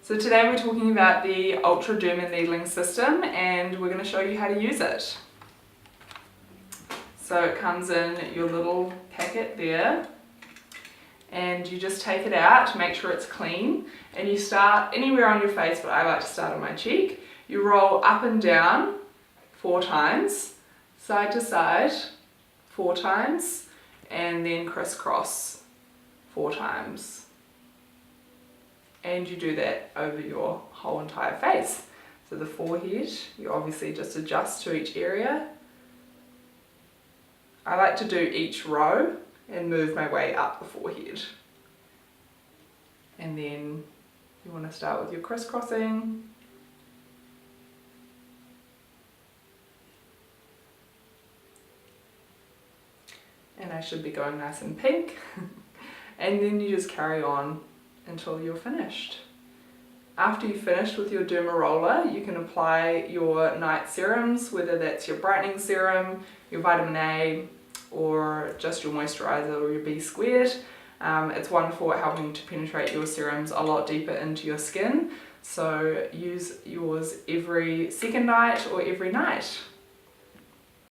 So today we're talking about the Ultra Derma needling system and we're going to show you how to use it. So it comes in your little packet there and you just take it out to make sure it's clean and you start anywhere on your face, but I like to start on my cheek. You roll up and down 4 times, side to side 4 times, and then crisscross 4 times. And you do that over your whole entire face. So the forehead, you obviously just adjust to each area. I like to do each row and move my way up the forehead. And then you want to start with your crisscrossing. And I should be going nice and pink. And then you just carry on until you're finished. After you've finished with your Derma Roller, you can apply your night serums, whether that's your brightening serum, your vitamin A, or just your moisturizer or your B-squared. It's wonderful at helping to penetrate your serums a lot deeper into your skin, so use yours every second night or every night.